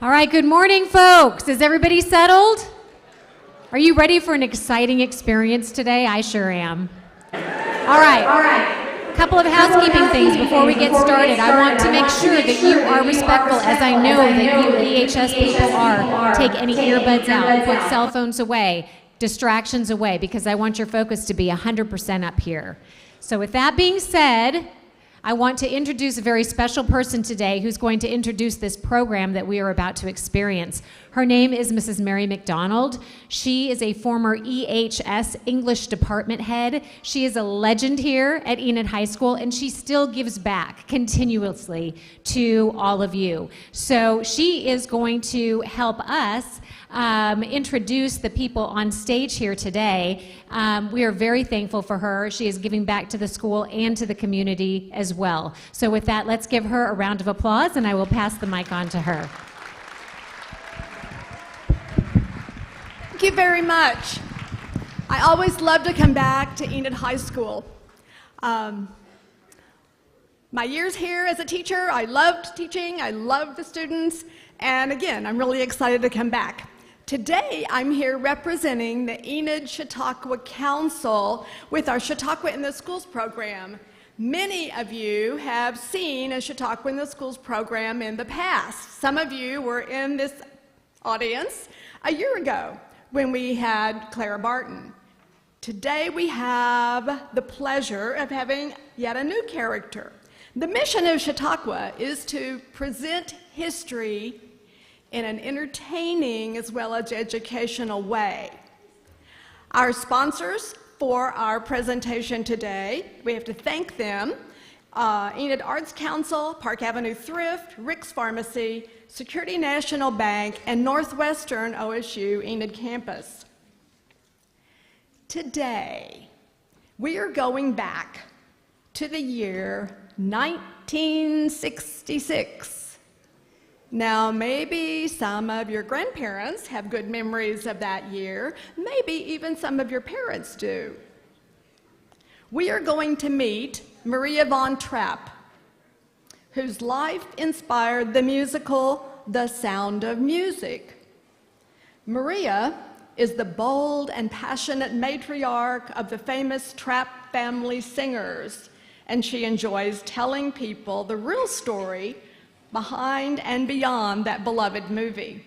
All right, good morning, folks. Is everybody settled? Are you ready for an exciting experience today? I sure am. All right. A couple of housekeeping things before we get started. I want to make sure that you are respectful, as I know that you EHS people are. Take any earbuds out, put cell phones away, distractions away, because I want your focus to be 100% up here. So with that being said, I want to introduce a very special person today who's going to introduce this program that we are about to experience. Her name is Mrs. Mary McDonald. She is a former EHS English department head. She is a legend here at Enid High School, and she still gives back continuously to all of you. So she is going to help us introduce the people on stage here today. We are very thankful for her. She is giving back to the school and to the community as well. So with that, let's give her a round of applause, and I will pass the mic on to her. Thank you very much. I always love to come back to Enid High School. My years here as a teacher, I loved teaching, I loved the students, and again, I'm really excited to come back. Today, I'm here representing the Enid Chautauqua Council with our Chautauqua in the Schools program. Many of you have seen a Chautauqua in the Schools program in the past. Some of you were in this audience a year ago when we had Clara Barton. Today, we have the pleasure of having yet a new character. The mission of Chautauqua is to present history in an entertaining as well as educational way. Our sponsors for our presentation today, we have to thank them, Enid Arts Council, Park Avenue Thrift, Rick's Pharmacy, Security National Bank, and Northwestern OSU Enid Campus. Today, we are going back to the year 1966. Now, maybe some of your grandparents have good memories of that year. Maybe even some of your parents do. We are going to meet Maria von Trapp, whose life inspired the musical The Sound of Music. Maria is the bold and passionate matriarch of the famous Trapp family singers, and she enjoys telling people the real story behind and beyond that beloved movie.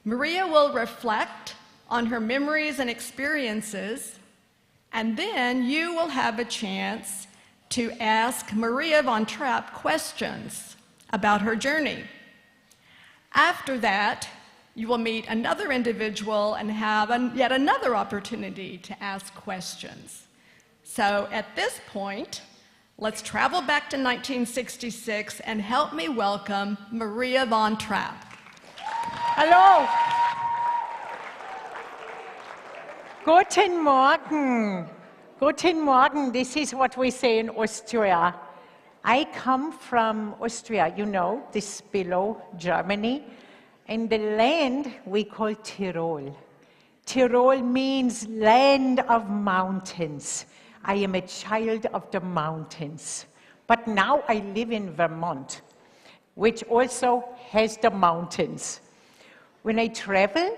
Maria will reflect on her memories and experiences, and then you will have a chance to ask Maria von Trapp questions about her journey. After that, you will meet another individual and have yet another opportunity to ask questions. So at this point, let's travel back to 1966 and help me welcome Maria von Trapp. Hallo. Guten Morgen. Guten Morgen. This is what we say in Austria. I come from Austria, you know, this below Germany. And the land we call Tyrol. Tyrol means land of mountains. I am a child of the mountains. But now I live in Vermont, which also has the mountains. When I travel,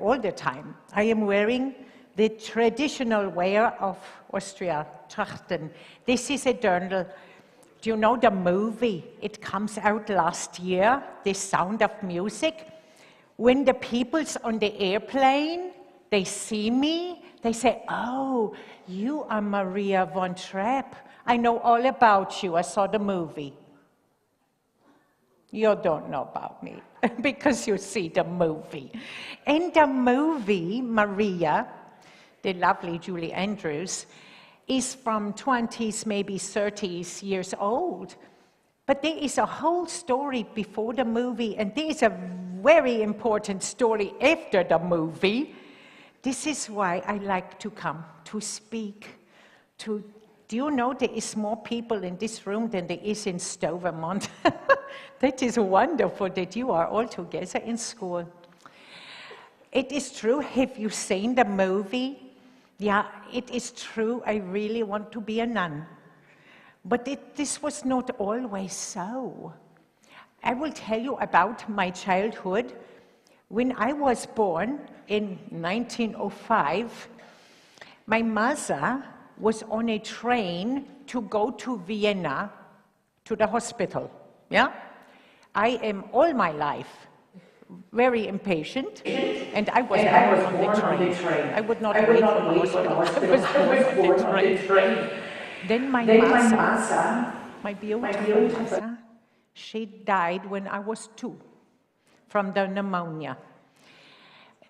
all the time, I am wearing the traditional wear of Austria, Trachten. This is a dirndl. Do you know the movie? It comes out last year, The Sound of Music. When the people's on the airplane, they see me, they say, "Oh, you are Maria von Trapp. I know all about you. I saw the movie." You don't know about me because you see the movie. In the movie, Maria, the lovely Julie Andrews, is from 20s, maybe 30s years old. But there is a whole story before the movie, and there is a very important story after the movie. This is why I like to come, to speak, do you know there is more people in this room than there is in Stowe, Vermont? That is wonderful that you are all together in school. It is true, have you seen the movie? Yeah, it is true, I really want to be a nun. But this was not always so. I will tell you about my childhood. When I was born in 1905, my mother was on a train to go to Vienna, to the hospital, yeah? I am all my life very impatient, and I was born on the train. I would not wait for the hospital. I was born on the train. Then my mother, my beautiful mother, she died when I was 2 from the pneumonia.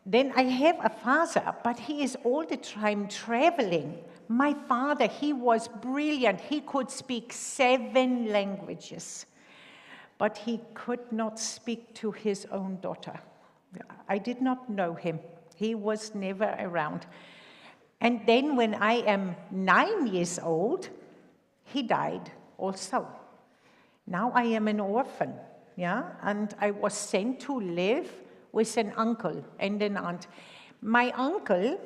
Then I have a father, but he is all the time traveling. My father, he was brilliant. He could speak 7 languages, but he could not speak to his own daughter. I did not know him. He was never around. And then when I am 9 years old, he died also. Now I am an orphan, yeah? And I was sent to live with an uncle and an aunt. My uncle,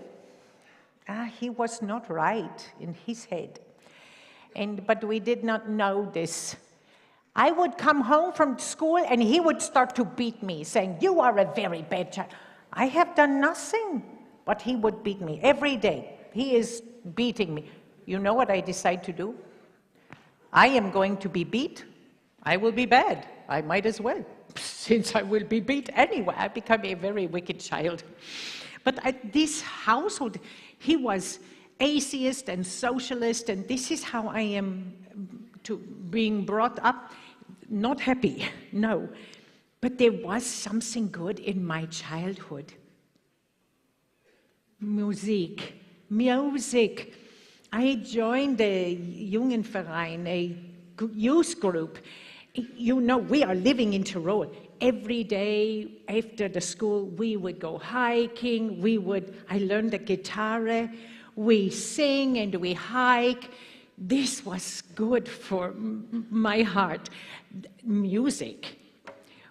he was not right in his head. But we did not know this. I would come home from school and he would start to beat me, saying, "You are a very bad child." I have done nothing, but he would beat me every day. He is beating me. You know what I decide to do? I am going to be beat. I will be bad. I might as well. Since I will be beat anyway, I become a very wicked child. But at this household, he was atheist and socialist, and this is how I am being brought up. Not happy, no. But there was something good in my childhood. Music. I joined a Jugendverein, a youth group. You know, we are living in Tyrol. Every day after the school, we would go hiking. I learned the guitar. We sing and we hike. This was good for my heart. Music.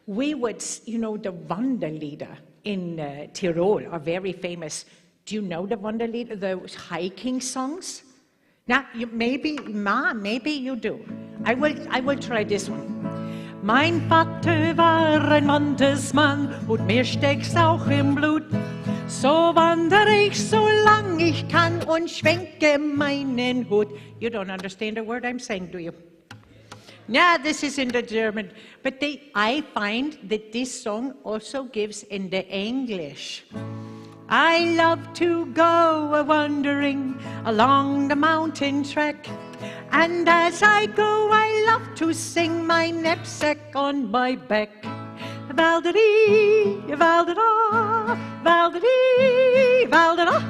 We would, you know, the Wanderlieder in Tyrol are very famous. Do you know the Wanderlieder, the hiking songs? Now, maybe you do. I will try this one. Mein Vater war ein Wandersmann und mir steckt's auch im Blut. So wandere ich, solang ich kann und schwenke meinen Hut. You don't understand a word I'm saying, do you? Yeah, this is in the German. But I find that this song also gives in the English. I love to go a-wandering along the mountain track. And as I go, I love to sing my knapsack on my back. Val-de-dee, val-de-da, val-de-dee, val-de-da,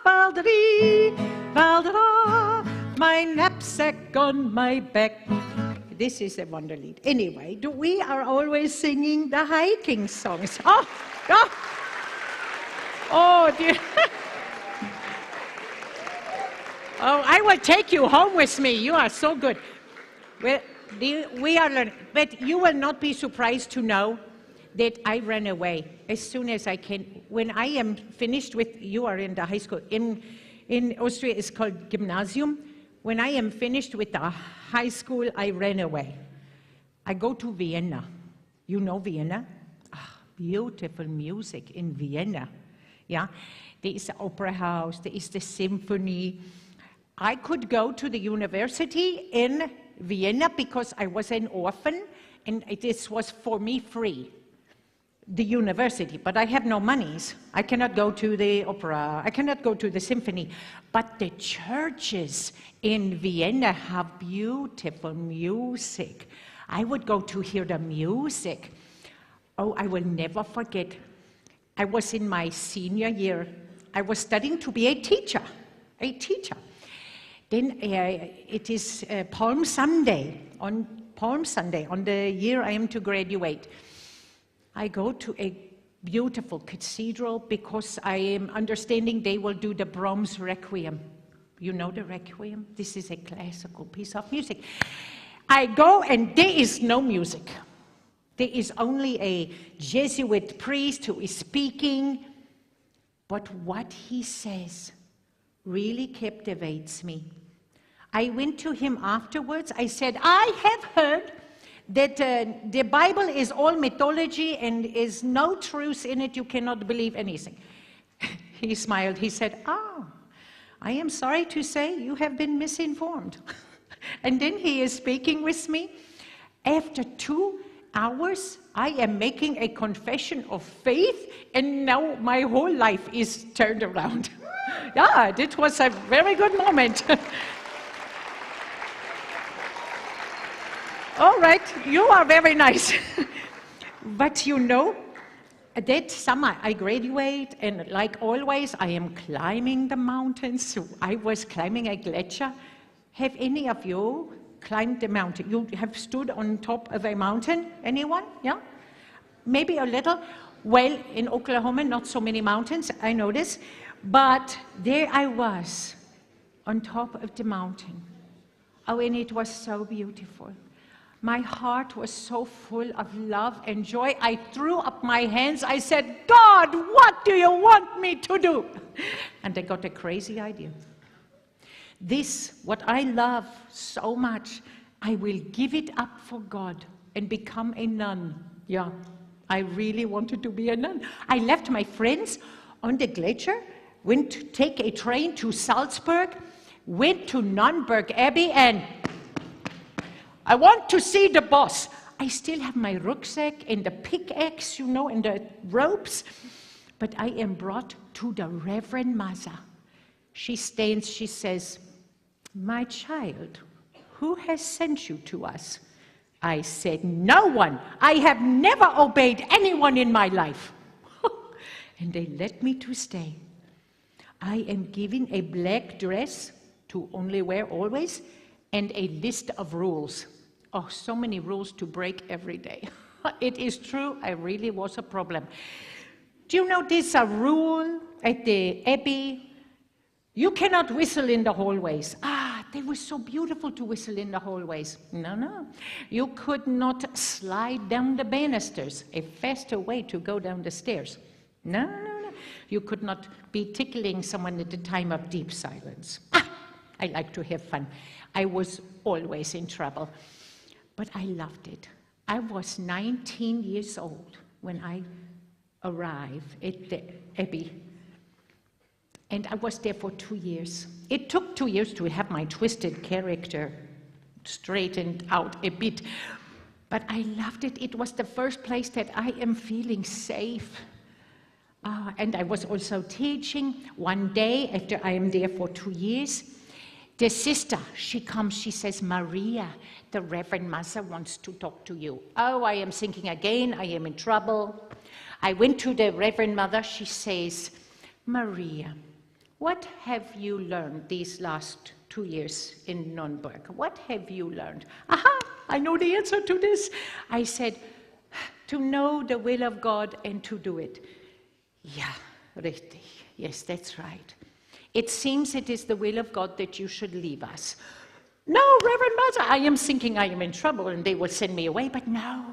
val-de-dee, val-de-da, my knapsack on my back. This is a Wanderlied. Anyway, we are always singing the hiking songs. Oh, dear. Oh, I will take you home with me. You are so good. Well, we are learning. But you will not be surprised to know that I ran away as soon as I can. When I am finished with, you are in the high school. In Austria, it's called Gymnasium. When I am finished with the high school, I ran away. I go to Vienna. You know Vienna? Beautiful music in Vienna. Yeah, there is the opera house, there is the symphony. I could go to the university in Vienna because I was an orphan, and this was for me free, the university, but I have no monies. I cannot go to the opera, I cannot go to the symphony, but the churches in Vienna have beautiful music. I would go to hear the music. Oh, I will never forget. I was in my senior year. I was studying to be a teacher. Then it is Palm Sunday, on the year I am to graduate. I go to a beautiful cathedral because I am understanding they will do the Brahms Requiem. You know the Requiem? This is a classical piece of music. I go and there is no music. There is only a Jesuit priest who is speaking, but what he says really captivates me. I went to him afterwards. I said, I have heard that the Bible is all mythology and is no truth in it. You cannot believe anything. He smiled. He said, I am sorry to say you have been misinformed. And then he is speaking with me. After 2 hours, I am making a confession of faith, and now my whole life is turned around. Yeah, it was a very good moment. All right, you are very nice. But you know, that summer I graduate, and like always, I am climbing the mountains. So I was climbing a glacier. Have any of you climbed the mountain? You have stood on top of a mountain? Anyone? Yeah? Maybe a little. Well, in Oklahoma, not so many mountains, I know this. But there I was, on top of the mountain. Oh, and it was so beautiful. My heart was so full of love and joy. I threw up my hands. I said, God, what do you want me to do? And I got a crazy idea. This, what I love so much, I will give it up for God and become a nun. Yeah, I really wanted to be a nun. I left my friends on the glacier, went to take a train to Salzburg, went to Nürnberg Abbey, and I want to see the boss. I still have my rucksack and the pickaxe, you know, and the ropes. But I am brought to the Reverend Mother. She stands, she says, my child, who has sent you to us? I said, no one. I have never obeyed anyone in my life. And they let me to stay. I am given a black dress to only wear always, and a list of rules. Oh, so many rules to break every day. It is true, I really was a problem. Do you know there's a rule at the Abbey? You cannot whistle in the hallways. They were so beautiful to whistle in the hallways. No. You could not slide down the banisters, a faster way to go down the stairs. No. You could not be tickling someone at the time of deep silence. I like to have fun. I was always in trouble. But I loved it. I was 19 years old when I arrived at the Abbey. And I was there for 2 years. It took 2 years to have my twisted character straightened out a bit. But I loved it. It was the first place that I am feeling safe. And I was also teaching. One day, after I am there for 2 years, the sister, she comes, she says, Maria, the Reverend Mother wants to talk to you. Oh, I am thinking again, I am in trouble. I went to the Reverend Mother, she says, Maria, what have you learned these last 2 years in Nürnberg? What have you learned? Aha, I know the answer to this. I said, to know the will of God and to do it. Yeah, richtig. Yes, that's right. It seems it is the will of God that you should leave us. No, Reverend Mother, I am thinking I am in trouble and they will send me away, but no.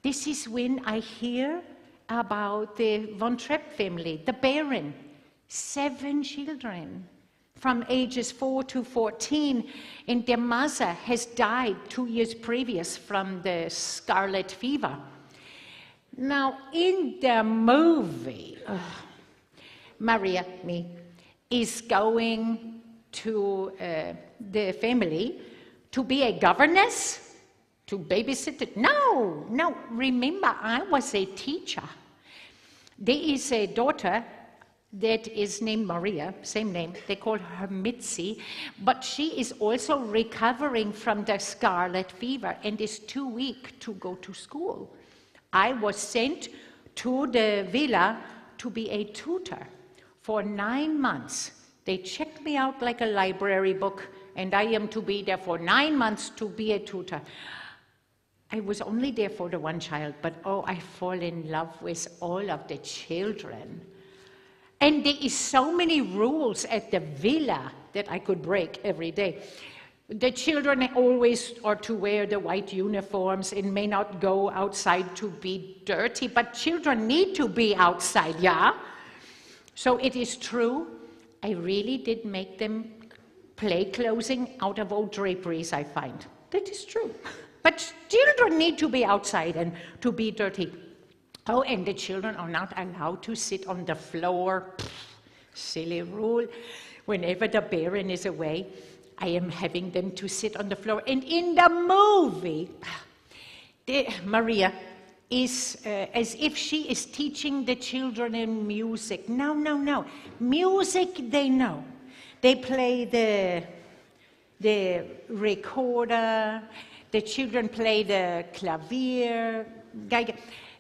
This is when I hear about the Von Trapp family, the Baron, 7 children from ages 4 to 14, and their mother has died 2 years previous from the scarlet fever. Now, in the movie, Maria, is going to the family to be a governess, to babysit it. No, remember, I was a teacher. There is a daughter that is named Maria, same name, they call her Mitzi, but she is also recovering from the scarlet fever and is too weak to go to school. I was sent to the villa to be a tutor for 9 months. They checked me out like a library book, and I am to be there for 9 months to be a tutor. I was only there for the one child, but oh, I fall in love with all of the children. And there is so many rules at the villa that I could break every day. The children always are to wear the white uniforms and may not go outside to be dirty, but children need to be outside, yeah? So it is true, I really did make them play clothing out of old draperies, I find. That is true. But children need to be outside and to be dirty. Oh, and the children are not allowed to sit on the floor. Pfft, silly rule. Whenever the Baron is away, I am having them to sit on the floor. And in the movie, Maria is as if she is teaching the children in music. No, no, no. Music they know. They play the recorder. The children play the clavier.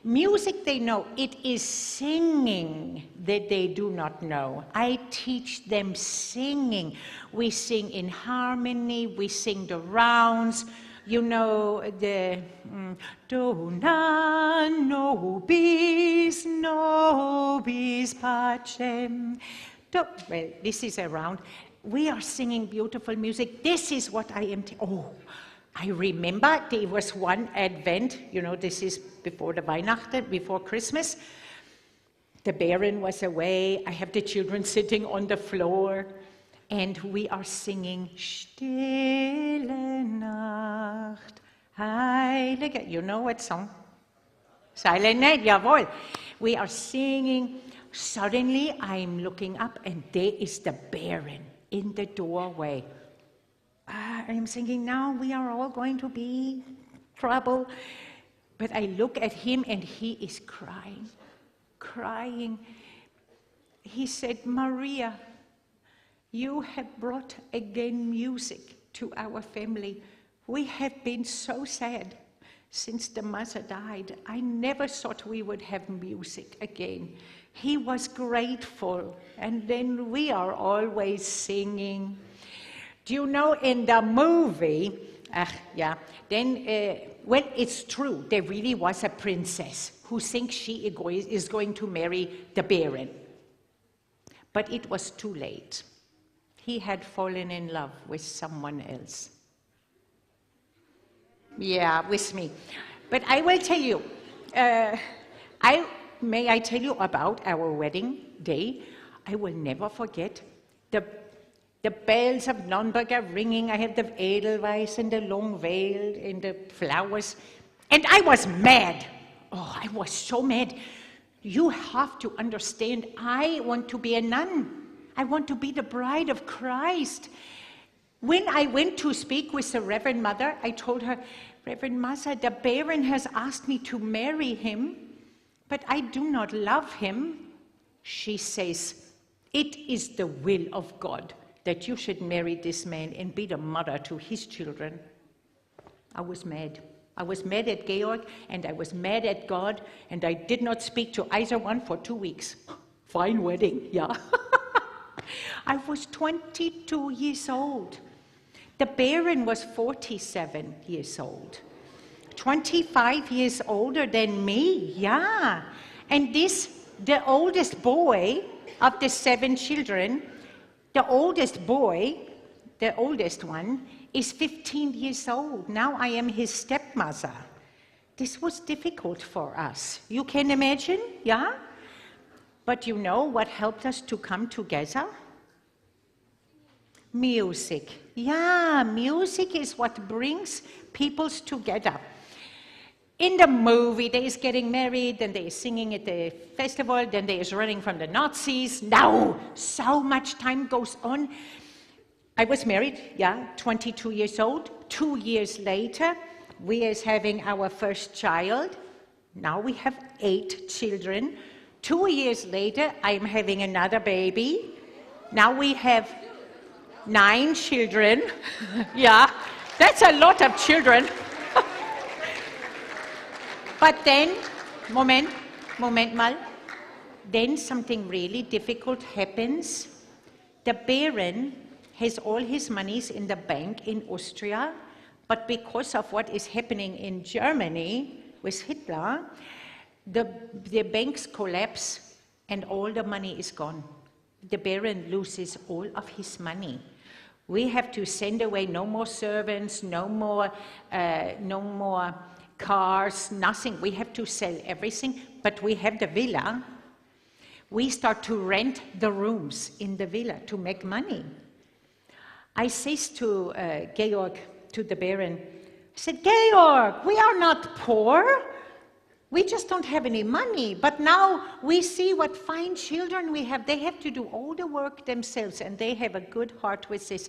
Music they know. It is singing that they do not know. I teach them singing. We sing in harmony. We sing the rounds. You know the Dona nobis nobis pacem. Well, this is a round. We are singing beautiful music. This is what I am. I remember there was one Advent. You know, this is before the Weihnachten, before Christmas. The Baron was away. I have the children sitting on the floor. And we are singing Stille Nacht, Heilige. You know what song? Silent Night, jawohl. We are singing. Suddenly, I'm looking up, and there is the Baron in the doorway. I'm thinking, now we are all going to be trouble. But I look at him, and he is crying, crying. He said, Maria, you have brought again music to our family. We have been so sad since the mother died. I never thought we would have music again. He was grateful, and then we are always singing. Do you know in the movie, well, it's true, there really was a princess who thinks she is going to marry the Baron. But it was too late. He had fallen in love with someone else. Yeah, with me. But I will tell you, may I tell you about our wedding day? I will never forget the bells of Nürnberg are ringing. I have the Edelweiss and the long veil and the flowers. And I was mad. Oh, I was so mad. You have to understand, I want to be a nun. I want to be the bride of Christ. When I went to speak with the Reverend Mother, I told her, Reverend Mother, the Baron has asked me to marry him, but I do not love him. She says, it is the will of God that you should marry this man and be the mother to his children. I was mad. I was mad at Georg, and I was mad at God, and I did not speak to either one for 2 weeks. Fine wedding, yeah. I was 22 years old. The Baron was 47 years old. 25 years older than me, yeah. And the oldest boy of the 7 children, the oldest boy, the oldest one, is 15 years old. Now I am his stepmother. This was difficult for us. You can imagine, yeah? But you know what helped us to come together? Music. Yeah, music is what brings peoples together. In the movie, they is getting married, then they is singing at the festival, then they is running from the Nazis. Now, so much time goes on. I was married, 22 years old. 2 years later, we is having our first child. Now we have 8 children. 2 years later, I'm having another baby. Now we have 9 children. Yeah, that's a lot of children. But then, moment mal, then something really difficult happens. The Baron has all his monies in the bank in Austria, but because of what is happening in Germany with Hitler, the banks collapse and all the money is gone. The Baron loses all of his money. We have to send away no more servants, no more cars, nothing. We have to sell everything, but we have the villa. We start to rent the rooms in the villa to make money. I says to Georg, to the Baron, said, Georg, we are not poor. We just don't have any money. But now we see what fine children we have. They have to do all the work themselves, and they have a good heart with this.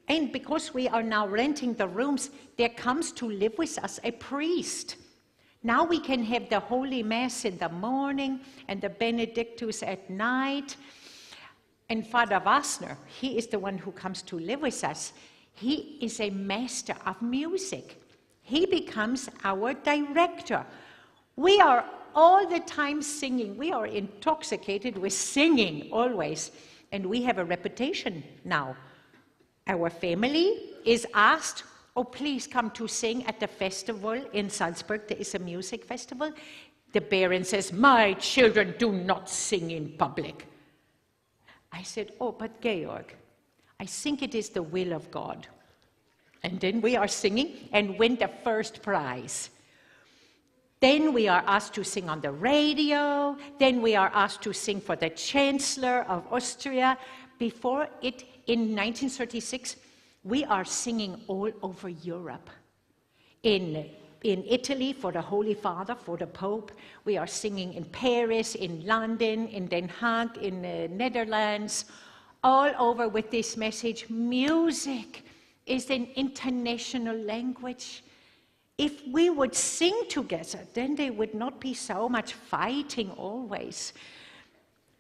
And because we are now renting the rooms, there comes to live with us a priest. Now we can have the Holy Mass in the morning and the Benedictus at night. And Father Wasner, he is the one who comes to live with us. He is a master of music. He becomes our director. We are all the time singing. We are intoxicated with singing always. And we have a reputation now. Our family is asked, oh, please come to sing at the festival in Salzburg. There is a music festival. The Baron says, my children do not sing in public. I said, oh, but Georg, I think it is the will of God. And then we are singing and win the first prize. Then we are asked to sing on the radio. Then we are asked to sing for the Chancellor of Austria. Before it, in 1936, we are singing all over Europe. In Italy for the Holy Father, for the Pope. We are singing in Paris, in London, in Den Haag, in the Netherlands, all over with this message. Music is an international language. If we would sing together, then there would not be so much fighting always.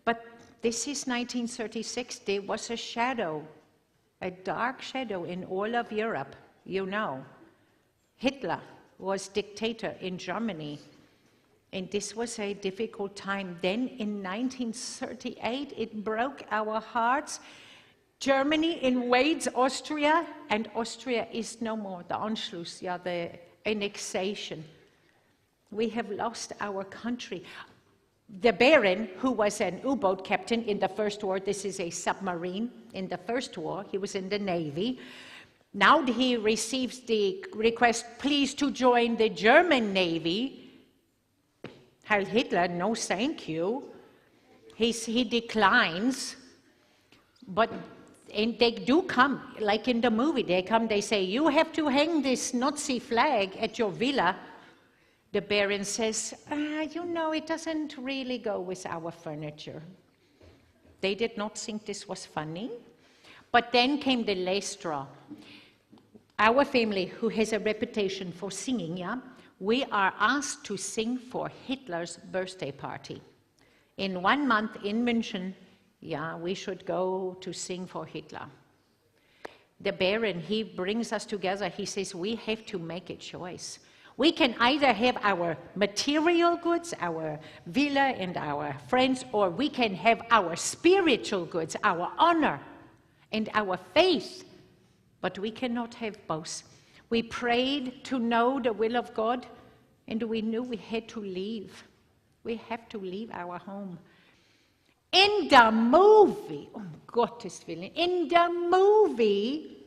But this is 1936. There was a shadow, a dark shadow in all of Europe, you know. Hitler was dictator in Germany, and this was a difficult time. Then in 1938, it broke our hearts. Germany invades Austria, and Austria is no more, the Anschluss, the annexation. We have lost our country. The Baron, who was an U-boat captain in the First War, this is a submarine in the First War, he was in the Navy. Now he receives the request, please, to join the German Navy. Heil Hitler, no thank you. He declines. And they do come, like in the movie, they come, they say, you have to hang this Nazi flag at your villa. The Baron says, you know, it doesn't really go with our furniture. They did not think this was funny. But then came the last straw. Our family, who has a reputation for singing, we are asked to sing for Hitler's birthday party. In 1 month in München, we should go to sing for Hitler. The Baron, he brings us together. He says, we have to make a choice. We can either have our material goods, our villa and our friends, or we can have our spiritual goods, our honor and our faith. But we cannot have both. We prayed to know the will of God, and we knew we had to leave. We have to leave our home. In the movie, Gottes Willen, in the movie,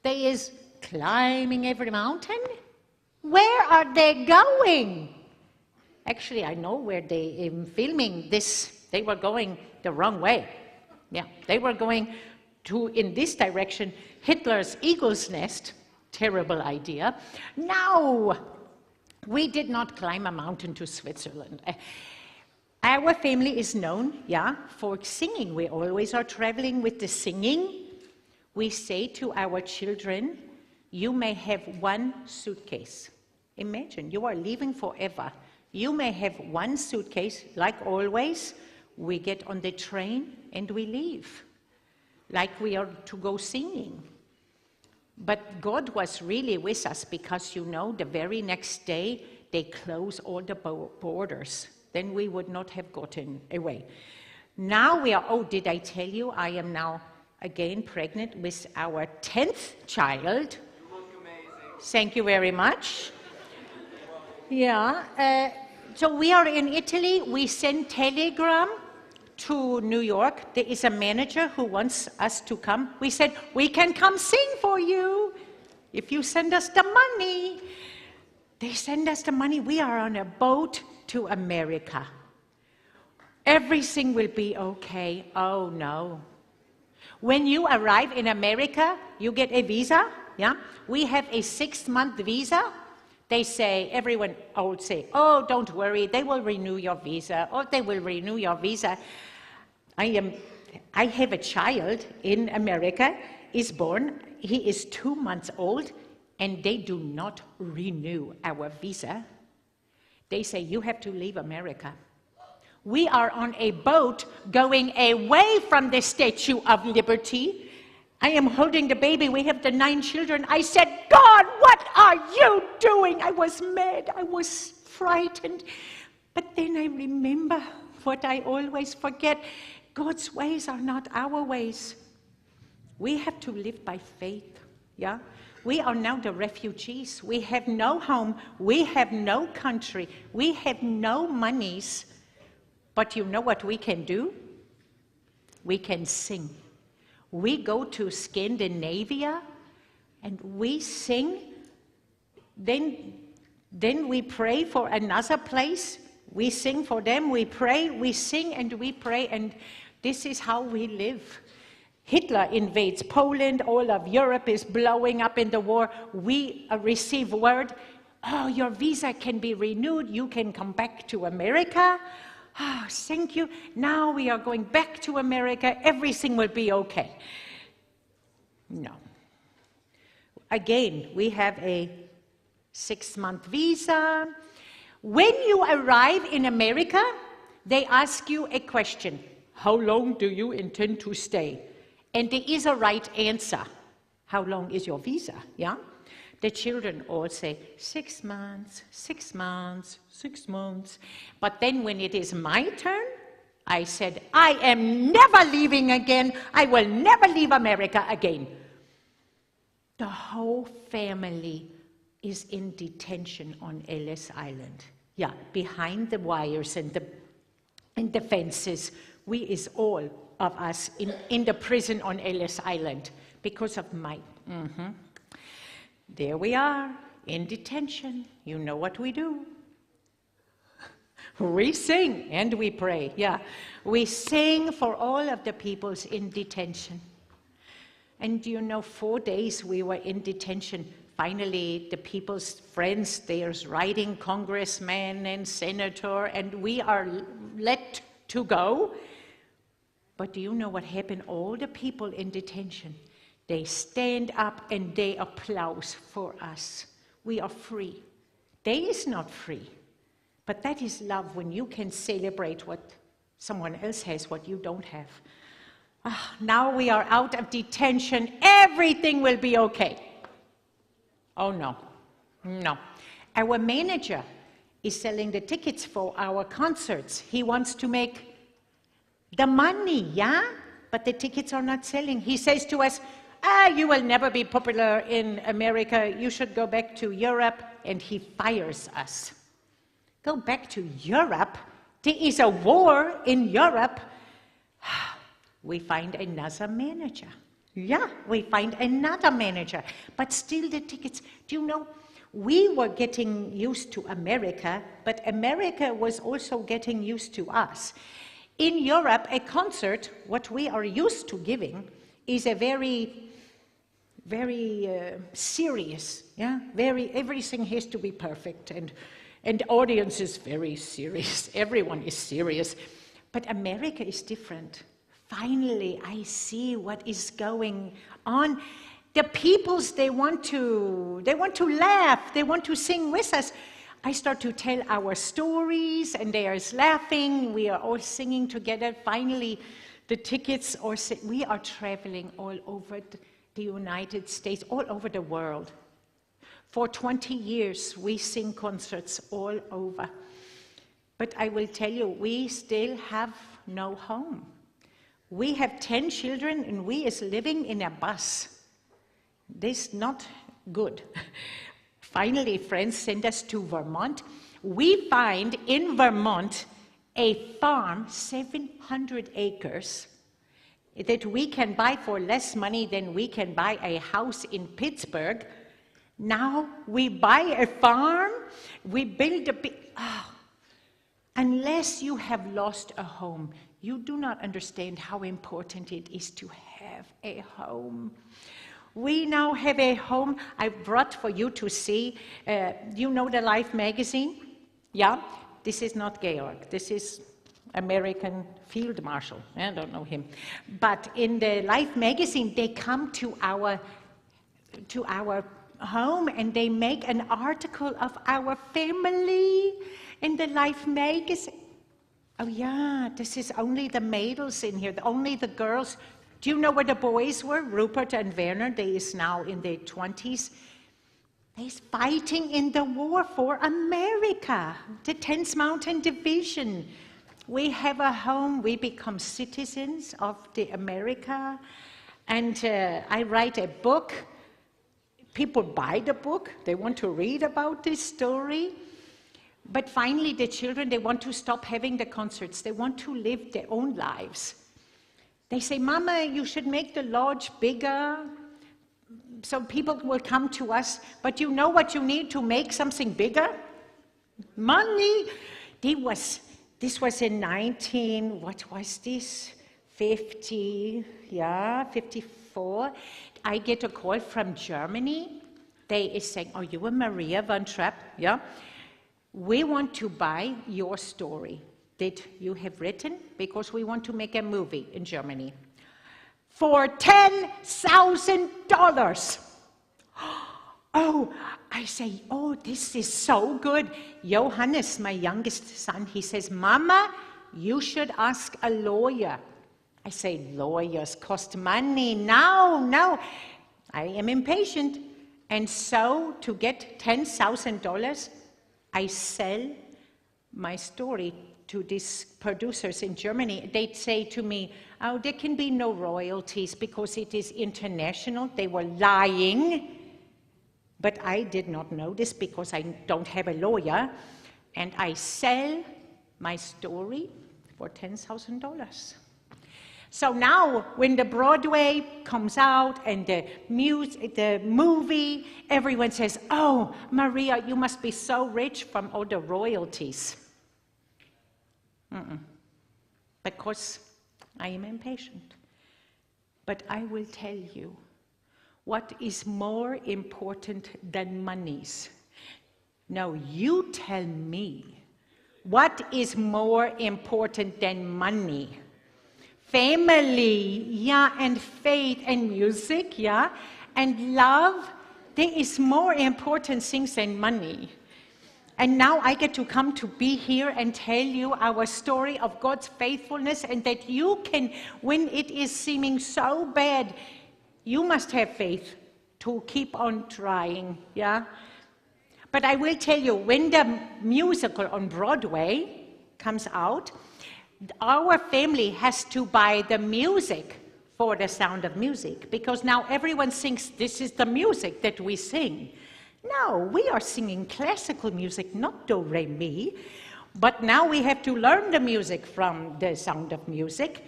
there is climbing every mountain. Where are they going? Actually, I know where they filming this. They were going the wrong way. They were going in this direction, Hitler's eagle's nest. Terrible idea. No, we did not climb a mountain to Switzerland. Our family is known, for singing. We always are traveling with the singing. We say to our children, you may have one suitcase. Imagine, you are leaving forever. You may have one suitcase, like always. We get on the train and we leave, like we are to go singing. But God was really with us because, you know, the very next day, they close all the borders. Then we would not have gotten away. Now we are, did I tell you, I am now again pregnant with our 10th child. You look amazing. Thank you very much. So we are in Italy. We send telegram to New York. There is a manager who wants us to come. We said, we can come sing for you if you send us the money. They send us the money. We are on a boat to America. Everything will be okay. Oh no. When you arrive in America, you get a visa. yeah? We have a 6-month visa. They say, everyone would say, oh, don't worry, they will renew your visa, or they will renew your visa. I have a child in America, is born, he is 2 months old, and they do not renew our visa. They say, you have to leave America. We are on a boat going away from the Statue of Liberty. I am holding the baby. We have the 9 children. I said, God, what are you doing? I was mad. I was frightened. But then I remember what I always forget. God's ways are not our ways. We have to live by faith, yeah? We are now the refugees. We have no home. We have no country. We have no monies. But you know what we can do? We can sing. We go to Scandinavia and we sing. Then we pray for another place. We sing for them. We pray, we sing, and we pray. And this is how we live. Hitler invades Poland. All of Europe is blowing up in the war. We receive word, oh, your visa can be renewed. You can come back to America. Oh, thank you. Now we are going back to America. Everything will be okay. No. Again, we have a 6-month visa. When you arrive in America, they ask you a question. How long do you intend to stay? And there is a right answer. How long is your visa? Yeah? The children all say, 6 months, 6 months, 6 months. But then when it is my turn, I said, I am never leaving again. I will never leave America again. The whole family is in detention on Ellis Island. Yeah, behind the wires and the fences. We is all of us in the prison on Ellis Island because of my... There we are, in detention. You know what we do. We sing and we pray, yeah. We sing for all of the peoples in detention. And you know, 4 days we were in detention. Finally, the people's friends, there's writing congressman and senator, and we are let to go. But do you know what happened? All the people in detention, they stand up and they applaud for us. We are free. They is not free. But that is love, when you can celebrate what someone else has, what you don't have. Now we are out of detention. Everything will be okay. Oh, no. No. Our manager is selling the tickets for our concerts. He wants to make the money, yeah? But the tickets are not selling. He says to us, you will never be popular in America. You should go back to Europe. And he fires us. Go back to Europe? There is a war in Europe. We find another manager. Yeah, we find another manager. But still the tickets, do you know, we were getting used to America, but America was also getting used to us. In Europe, a concert, what we are used to giving, is a very serious, yeah? Everything has to be perfect, and the audience is very serious. Everyone is serious. But America is different. Finally, I see what is going on. The peoples, they want to laugh. They want to sing with us. I start to tell our stories, and they are laughing. We are all singing together. Finally, the tickets are... We are traveling all over the United States, all over the world. For 20 years, we sing concerts all over. But I will tell you, we still have no home. We have 10 children, and we is living in a bus. This is not good. Finally, friends sent us to Vermont. We find in Vermont a farm, 700 acres, that we can buy for less money than we can buy a house in Pittsburgh. Now we buy a farm, we build a big... Unless you have lost a home, you do not understand how important it is to have a home. We now have a home. I brought for you to see. You know the Life magazine? Yeah? This is not Georg. This is American Field Marshal. I don't know him. But in the Life magazine, they come to our home and they make an article of our family in the Life magazine. Oh yeah, this is only the males in here, only the girls. Do you know where the boys were? Rupert and Werner, they is now in their 20s. They's fighting in the war for America, the 10th Mountain Division. We have a home, we become citizens of the America. And I write a book. People buy the book, they want to read about this story. But finally, the children, they want to stop having the concerts. They want to live their own lives. They say, Mama, you should make the lodge bigger so people will come to us. But you know what you need to make something bigger? Money. This was in 54. I get a call from Germany. They is saying, are you a Maria von Trapp? Yeah. We want to buy your story that you have written because we want to make a movie in Germany for $10,000. Oh, I say, oh, this is so good. Johannes, my youngest son, he says, Mama, you should ask a lawyer. I say, lawyers cost money. No. I am impatient. And so to get $10,000, I sell my story to these producers in Germany. They'd say to me, oh, there can be no royalties because it is international. They were lying. But I did not know this because I don't have a lawyer. And I sell my story for $10,000. So now, when the Broadway comes out and the movie, everyone says, oh, Maria, you must be so rich from all the royalties. Because I am impatient. But I will tell you, what is more important than monies? No, you tell me, what is more important than money? Family, yeah, and faith and music, yeah, and love. There is more important things than money. And now I get to come to be here and tell you our story of God's faithfulness, and that you can, when it is seeming so bad, you must have faith to keep on trying, yeah? But I will tell you, when the musical on Broadway comes out, our family has to buy the music for The Sound of Music, because now everyone thinks this is the music that we sing. No, we are singing classical music, not do, re, mi. But now we have to learn the music from The Sound of Music.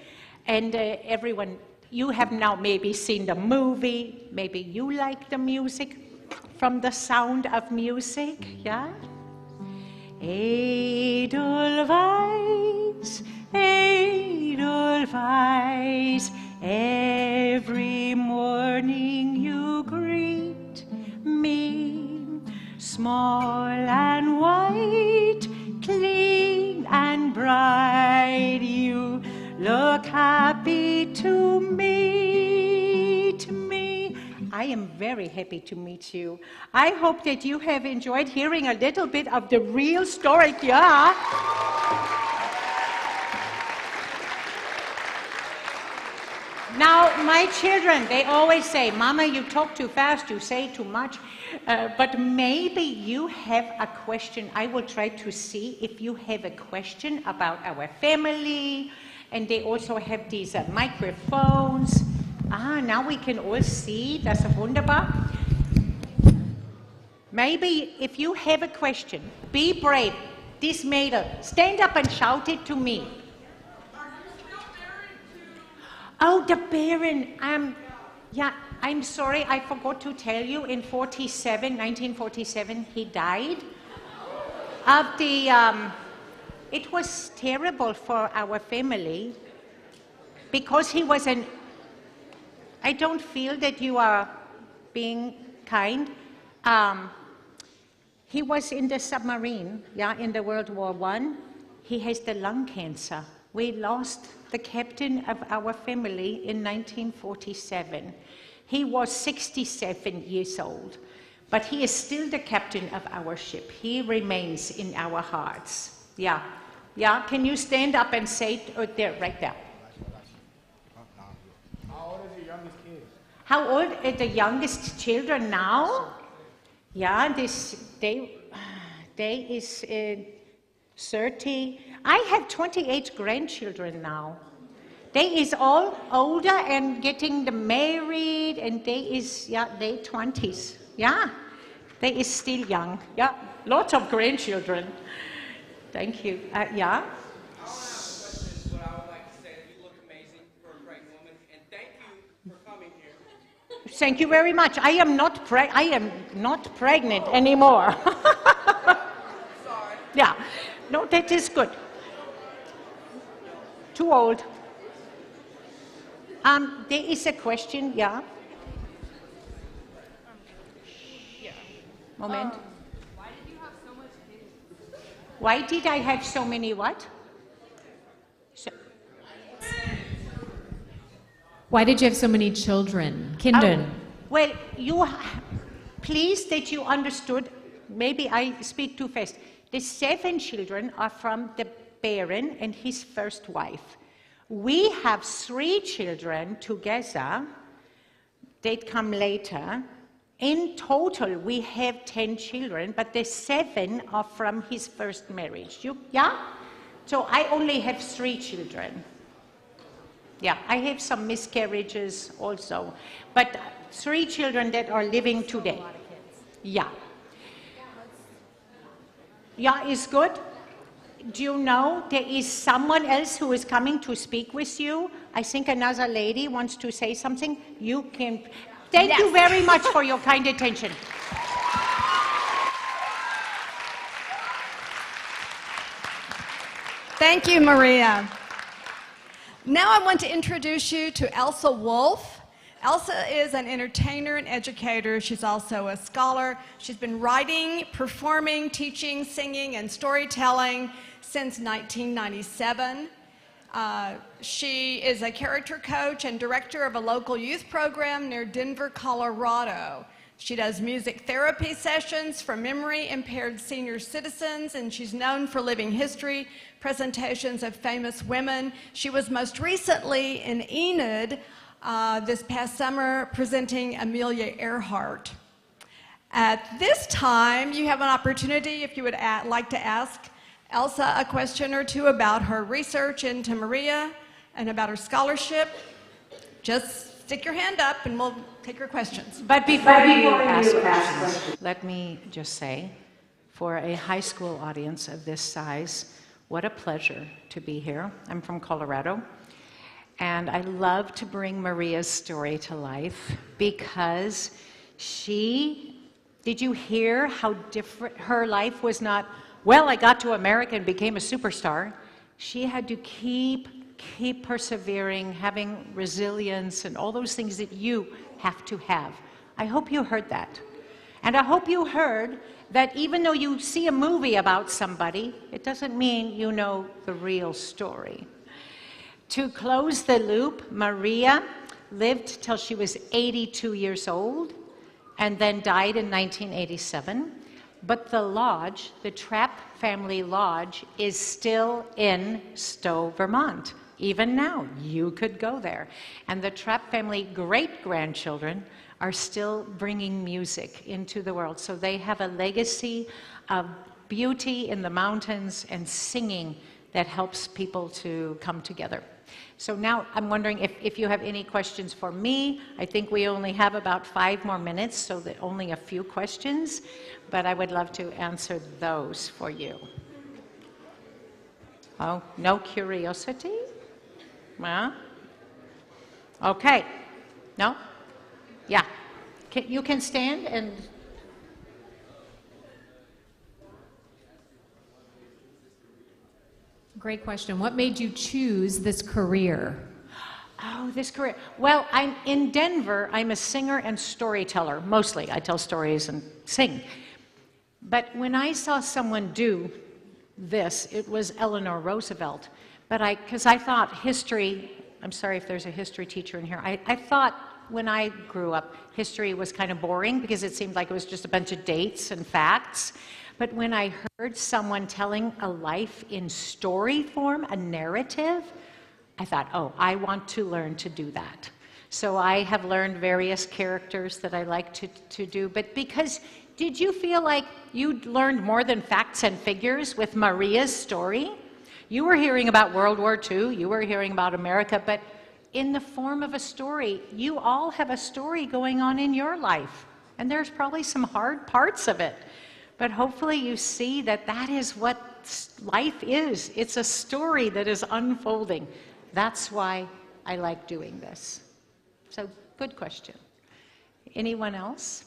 And everyone, you have now maybe seen the movie, maybe you like the music from The Sound of Music, yeah? Edelweiss, Edelweiss, every morning you greet me, small and white, clean and bright, you look happy to meet me. I am very happy to meet you. I hope that you have enjoyed hearing a little bit of the real story, yeah? Now, my children, they always say, Mama, you talk too fast, you say too much. But maybe you have a question. I will try to see if you have a question about our family. And they also have these microphones. Now we can all see. Das ist wunderbar. Maybe if you have a question, be brave. This Mädel, stand up and shout it to me. Oh, the Baron. Yeah, I'm sorry, I forgot to tell you, in 1947, he died of the, it was terrible for our family because he was I don't feel that you are being kind. He was in the submarine, in the World War I. He has the lung cancer. We lost the captain of our family in 1947. He was 67 years old, but he is still the captain of our ship. He remains in our hearts. Yeah, can you stand up and say, there, right there. How old is your youngest kid? How old are the youngest children now? Yeah, they is 30. I have 28 grandchildren now. They is all older and getting married, and they is, they 20s. Yeah, they is still young. Yeah, lots of grandchildren. Thank you. Yeah? What I would like to say that you look amazing for a pregnant woman, and thank you for coming here. Thank you very much. I am not pregnant anymore. Sorry. Yeah, no, that is good. Too old. There is a question, yeah? Moment. Why did you have so much kids? Why did I have so many what? Why did you have so many children? Kindern. Well, please that you understood, maybe I speak too fast. The 7 children are from the Baron and his first wife. We have 3 children together. They'd come later. In total, we have 10 children, but the 7 are from his first marriage. So I only have 3 children. Yeah, I have some miscarriages also, but 3 children that are living today. Yeah. Yeah, is good. Do you know there is someone else who is coming to speak with you? I think another lady wants to say something. You can. Thank you very much for your kind attention. Thank you, Maria. Now I want to introduce you to Elsa Wolf. Elsa is an entertainer and educator. She's also a scholar. She's been writing, performing, teaching, singing, and storytelling since 1997. She is a character coach and director of a local youth program near Denver, Colorado. She does music therapy sessions for memory-impaired senior citizens, and she's known for living history presentations of famous women. She was most recently in Enid this past summer presenting Amelia Earhart. At this time, you have an opportunity if you would like to ask Elsa a question or two about her research into Maria and about her scholarship. Just stick your hand up and we'll take your questions. But before you ask questions, let me just say, for a high school audience of this size, what a pleasure to be here. I'm from Colorado, and I love to bring Maria's story to life because did you hear how different her life was? Not, well, I got to America and became a superstar. She had to keep persevering, having resilience, and all those things that you have to have. I hope you heard that. And I hope you heard that even though you see a movie about somebody, it doesn't mean you know the real story. To close the loop, Maria lived till she was 82 years old and then died in 1987. But the lodge, the Trapp family lodge, is still in Stowe, Vermont. Even now, you could go there. And the Trapp family great-grandchildren are still bringing music into the world. So they have a legacy of beauty in the mountains and singing that helps people to come together. So now I'm wondering if you have any questions for me. I think we only have about 5 more minutes, so that only a few questions, but I would love to answer those for you. Oh, no curiosity? Well, okay. No? Yeah. You can stand and... Great question. What made you choose this career? Oh, this career. Well, I'm in Denver. I'm a singer and storyteller, mostly. I tell stories and sing. But when I saw someone do this, it was Eleanor Roosevelt. But because I thought history, I'm sorry if there's a history teacher in here, I thought when I grew up, history was kind of boring because it seemed like it was just a bunch of dates and facts. But when I heard someone telling a life in story form, a narrative, I thought, oh, I want to learn to do that. So I have learned various characters that I like to do. But because, did you feel like you learned more than facts and figures with Maria's story? You were hearing about World War II, you were hearing about America, but in the form of a story, you all have a story going on in your life. And there's probably some hard parts of it. But hopefully you see that that is what life is. It's a story that is unfolding. That's why I like doing this. So, good question. Anyone else?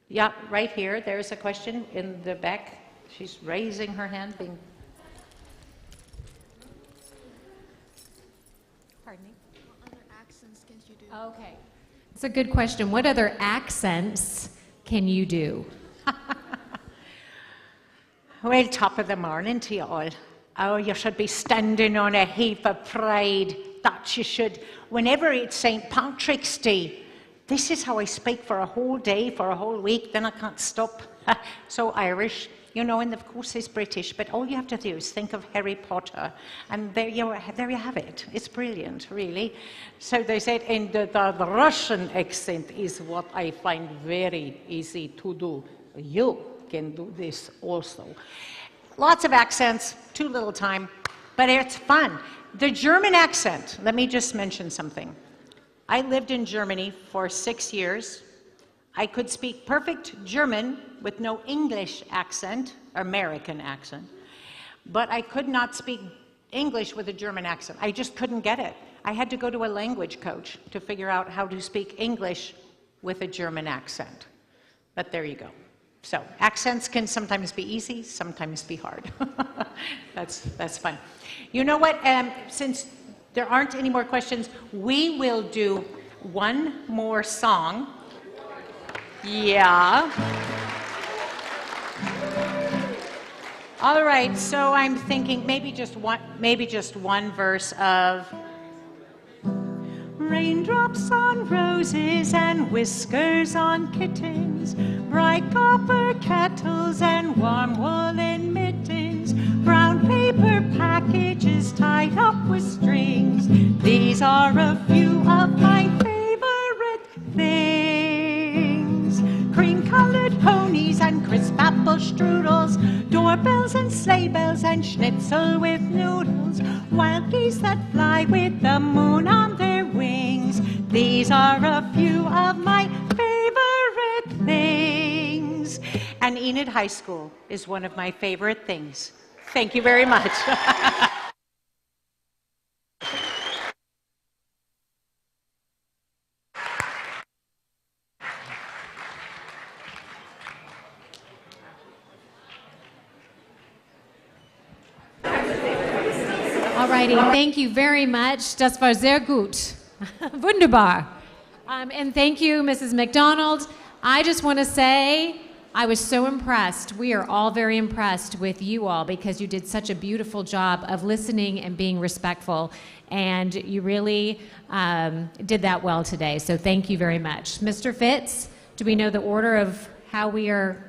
Yeah, right here. There's a question in the back. She's raising her hand. Pardon me? What other accents can you do? Okay. It's a good question. What other accents can you do? Well, top of the morning to you all. Oh, you should be standing on a heap of pride. That you should. Whenever it's St. Patrick's Day, this is how I speak for a whole day, for a whole week, then I can't stop. So Irish, you know, and of course it's British, but all you have to do is think of Harry Potter, and there you have it. It's brilliant, really. So they said, and the Russian accent is what I find very easy to do. You can do this also. Lots of accents, too little time, but it's fun. The German accent, let me just mention something. I lived in Germany for 6 years. I could speak perfect German with no English accent, American accent, but I could not speak English with a German accent. I just couldn't get it. I had to go to a language coach to figure out how to speak English with a German accent. But there you go. So accents can sometimes be easy, sometimes be hard. That's fun. You know what? Since there aren't any more questions, we will do one more song. Yeah. All right. So I'm thinking maybe just one verse of. Raindrops on roses and whiskers on kittens, bright copper kettles and warm woolen mittens, brown paper packages tied up with strings. These are a few of my favorite things. Cream-colored ponies and crisp apple strudels, doorbells and sleigh bells and schnitzel with noodles, wild geese that fly with the moon on their wings. These are a few of my favorite things. And Enid High School is one of my favorite things. Thank you very much. Alrighty, thank you very much. Das war sehr gut. Wunderbar. And thank you, Mrs. McDonald. I just want to say I was so impressed. We are all very impressed with you all because you did such a beautiful job of listening and being respectful. And you really did that well today. So thank you very much. Mr. Fitz, do we know the order of how we are